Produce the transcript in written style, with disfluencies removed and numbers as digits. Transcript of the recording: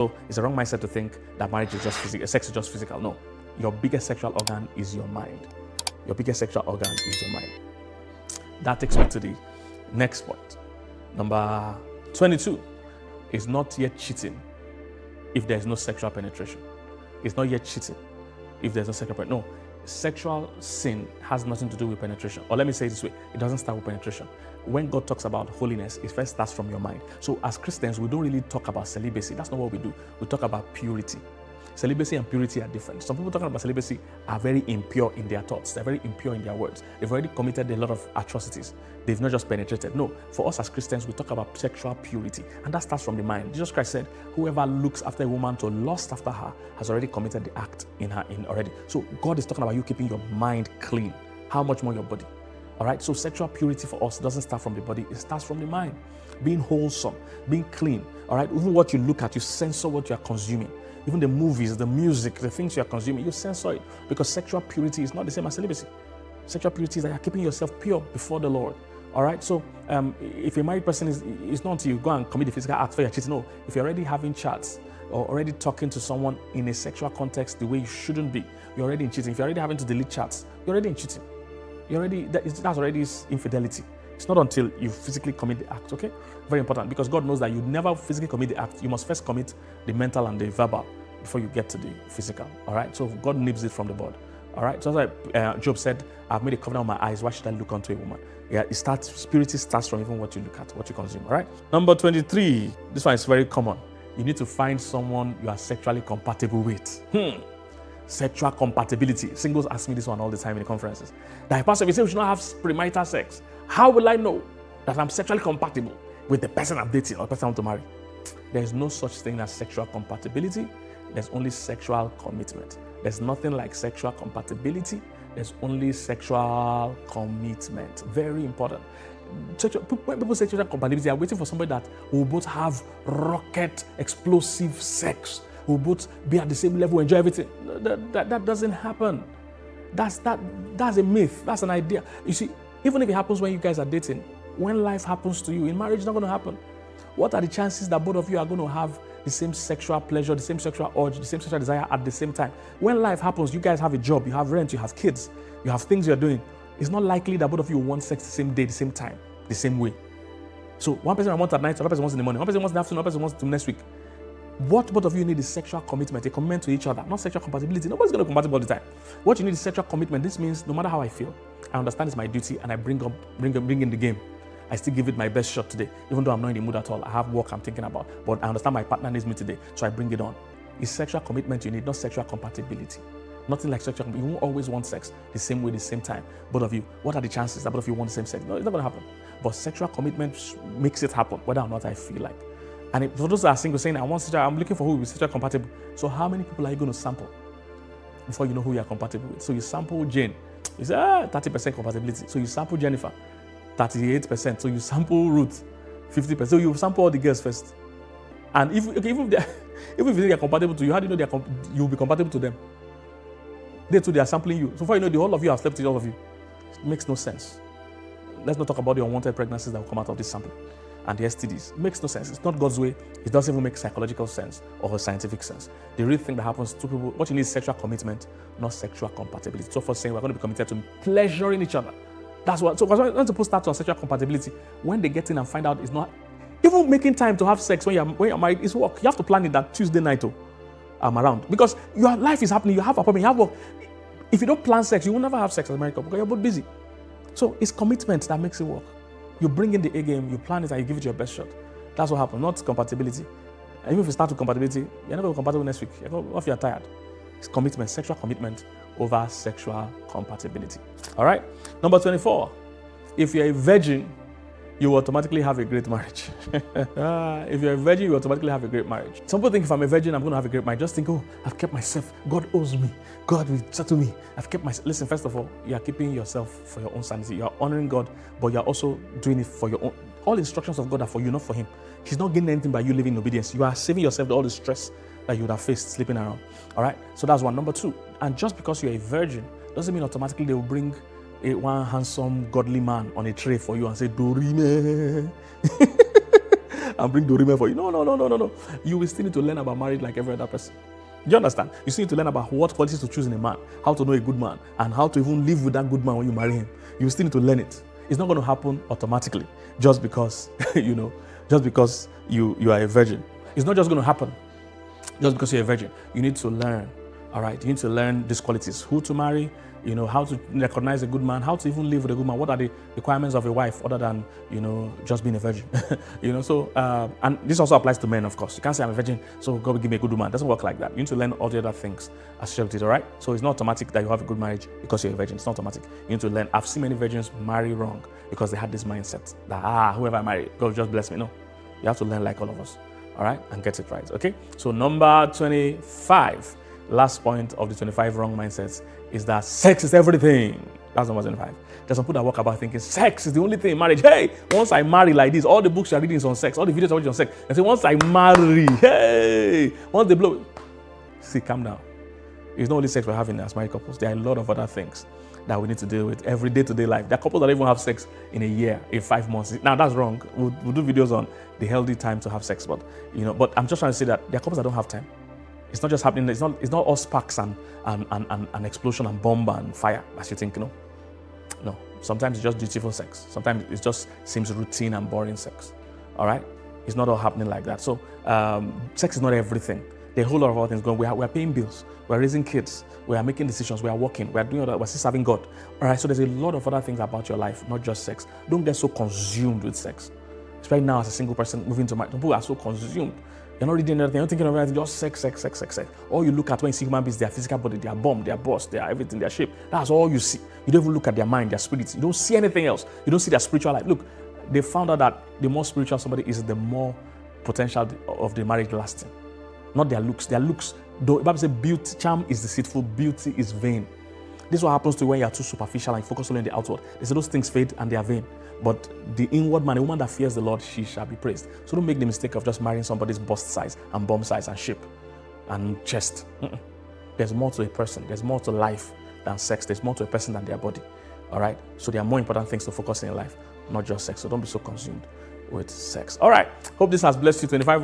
So it's a wrong mindset to think that marriage is just physical, sex is just physical. No, your biggest sexual organ is your mind. Your biggest sexual organ is your mind. That takes me to the next point. Number 22 is not yet cheating if there is no sexual penetration. It's not yet cheating if there's no sexual penetration. No, sexual sin has nothing to do with penetration. Or let me say it this way, it doesn't start with penetration. When God talks about holiness, it first starts from your mind. So as Christians, we don't really talk about celibacy. That's not what we do. We talk about purity. Celibacy and purity are different. Some people talking about celibacy are very impure in their thoughts. They're very impure in their words. They've already committed a lot of atrocities. They've not just penetrated. No, for us as Christians, we talk about sexual purity. And that starts from the mind. Jesus Christ said, whoever looks after a woman to lust after her has already committed the act in already. So God is talking about you keeping your mind clean. How much more your body? All right, so sexual purity for us doesn't start from the body, it starts from the mind. Being wholesome, being clean. All right, even what you look at, you censor what you are consuming. Even the movies, the music, the things you are consuming, you censor it. Because sexual purity is not the same as celibacy. Sexual purity is that you're keeping yourself pure before the Lord. All right, so if a married person it's not until you go and commit the physical act for your cheating. No, if you're already having chats or already talking to someone in a sexual context the way you shouldn't be, you're already in cheating. If you're already having to delete chats, you're already in cheating. That's already infidelity. It's not until you physically commit the act, okay? Very important, because God knows that you never physically commit the act. You must first commit the mental and the verbal before you get to the physical, all right? So God nips it from the bud, all right? So that's why Job said, I've made a covenant with my eyes. Why should I look unto a woman? Yeah, purity starts from even what you look at, what you consume, all right? Number 23, this one is very common. You need to find someone you are sexually compatible with. Sexual compatibility. Singles ask me this one all the time in the conferences. That pastor, if you say we should not have premarital sex, how will I know that I'm sexually compatible with the person I'm dating or the person I want to marry? There is no such thing as sexual compatibility. There's only sexual commitment. There's nothing like sexual compatibility. There's only sexual commitment. Very important. When people say sexual compatibility, they are waiting for somebody that will both have rocket explosive sex, will both be at the same level, enjoy everything. That doesn't happen. That's a myth. That's an idea. You see, even if it happens when you guys are dating, when life happens to you, in marriage, it's not going to happen. What are the chances that both of you are going to have the same sexual pleasure, the same sexual urge, the same sexual desire at the same time? When life happens, you guys have a job, you have rent, you have kids, you have things you're doing. It's not likely that both of you want sex the same day, the same time, the same way. So one person wants at night, another person wants in the morning, one person wants in the afternoon, another person wants to next week. What both of you need is sexual commitment, a commitment to each other, not sexual compatibility. Nobody's going to be compatible all the time. What you need is sexual commitment. This means no matter how I feel, I understand it's my duty and I bring in the game. I still give it my best shot today, even though I'm not in the mood at all. I have work I'm thinking about, but I understand my partner needs me today, so I bring it on. It's sexual commitment you need, not sexual compatibility. Nothing like sexual commitment. You won't always want sex the same way, the same time. Both of you, what are the chances that both of you want the same sex? No, it's not going to happen. But sexual commitment makes it happen, whether or not I feel like. And for those that are single saying, I'm looking for who will be sexually compatible. So how many people are you going to sample before you know who you are compatible with? So you sample Jane, you say, 30% compatibility. So you sample Jennifer, 38%. So you sample Ruth, 50%. So you sample all the girls first. And if you think they are compatible to you, how do you know you'll be compatible to them? They too, they are sampling you. So far you know the whole of you have slept with all of you. It makes no sense. Let's not talk about the unwanted pregnancies that will come out of this sampling and the STDs. It makes no sense. It's not God's way. It doesn't even make psychological sense or scientific sense. The real thing that happens to people, what you need is sexual commitment, not sexual compatibility. So for saying we're going to be committed to pleasuring each other. That's what. So when people start on sexual compatibility, when they get in and find out it's not, even making time to have sex when you're married is work. You have to plan it that Tuesday night I'm around. Because your life is happening, you have appointment, you have work. If you don't plan sex, you will never have sex as a married couple because you're both busy. So it's commitment that makes it work. You bring in the A game, you plan it, and you give it your best shot. That's what happens, not compatibility. And even if you start with compatibility, you're never compatible next week. If you're tired. It's commitment, sexual commitment over sexual compatibility. All right? Number 24. If you're a virgin, you automatically have a great marriage. If you're a virgin, you automatically have a great marriage. Some people think if I'm a virgin, I'm going to have a great marriage. Just think, I've kept myself. God owes me. God will settle me. I've kept myself. Listen, first of all, you are keeping yourself for your own sanity. You are honoring God, but you're also doing it for your own. All instructions of God are for you, not for Him. He's not gaining anything by you living in obedience. You are saving yourself all the stress that you would have faced sleeping around. All right? So that's one. Number 2, and just because you're a virgin doesn't mean automatically they will bring one handsome, godly man on a tray for you and say, Dorime. and bring the women for you. No. You will still need to learn about marriage like every other person. Do you understand? You still need to learn about what qualities to choose in a man, how to know a good man, and how to even live with that good man when you marry him. You still need to learn it. It's not going to happen automatically just because, just because you are a virgin. It's not just going to happen just because you're a virgin. You need to learn, all right? You need to learn these qualities, who to marry, how to recognize a good man, how to even live with a good man. What are the requirements of a wife other than, just being a virgin? And this also applies to men, of course. You can't say I'm a virgin, so God will give me a good woman. It doesn't work like that. You need to learn all the other things associated with it, all right? So it's not automatic that you have a good marriage because you're a virgin. It's not automatic. You need to learn. I've seen many virgins marry wrong because they had this mindset that, whoever I marry, God will just bless me. No, you have to learn like all of us, all right? And get it right, okay? So number 25, last point of the 25 wrong mindsets is that sex is everything. That's number 25. There's some people that walk about thinking sex is the only thing in marriage. Hey, once I marry like this, all the books you're reading is on sex, all the videos are watching on sex. And say, once I marry, hey, once they blow. See, calm down. It's not only sex we're having as married couples. There are a lot of other things that we need to deal with every day-to-day life. There are couples that even have sex in a year, in 5 months. Now, that's wrong. We'll do videos on the healthy time to have sex, but I'm just trying to say that there are couples that don't have time. It's not just happening. It's not all sparks and explosion and bomb and fire as you think. No. Sometimes it's just dutiful sex. Sometimes it just seems routine and boring sex. All right. It's not all happening like that. So sex is not everything. There are a whole lot of other things going. We are paying bills. We are raising kids. We are making decisions. We are working. We are doing other. We're still serving God. All right. So there's a lot of other things about your life, not just sex. Don't get so consumed with sex. Especially now as a single person moving to marriage. People are so consumed. You're not reading anything, you're not thinking of anything, just sex. All you look at when you see human beings, their physical body, their bum, their bust, their everything, their shape. That's all you see. You don't even look at their mind, their spirits. You don't see anything else. You don't see their spiritual life. Look, they found out that the more spiritual somebody is, the more potential of the marriage lasting. Not their looks. Their looks, though the Bible says beauty, charm is deceitful, beauty is vain. This is what happens to you when you are too superficial and focus only on the outward. They say those things fade and they are vain. But the inward man, a woman that fears the Lord, she shall be praised. So don't make the mistake of just marrying somebody's bust size and bum size and shape and chest. There's more to a person. There's more to life than sex. There's more to a person than their body. All right? So there are more important things to focus in your life, not just sex. So don't be so consumed with sex. All right. Hope this has blessed you. 25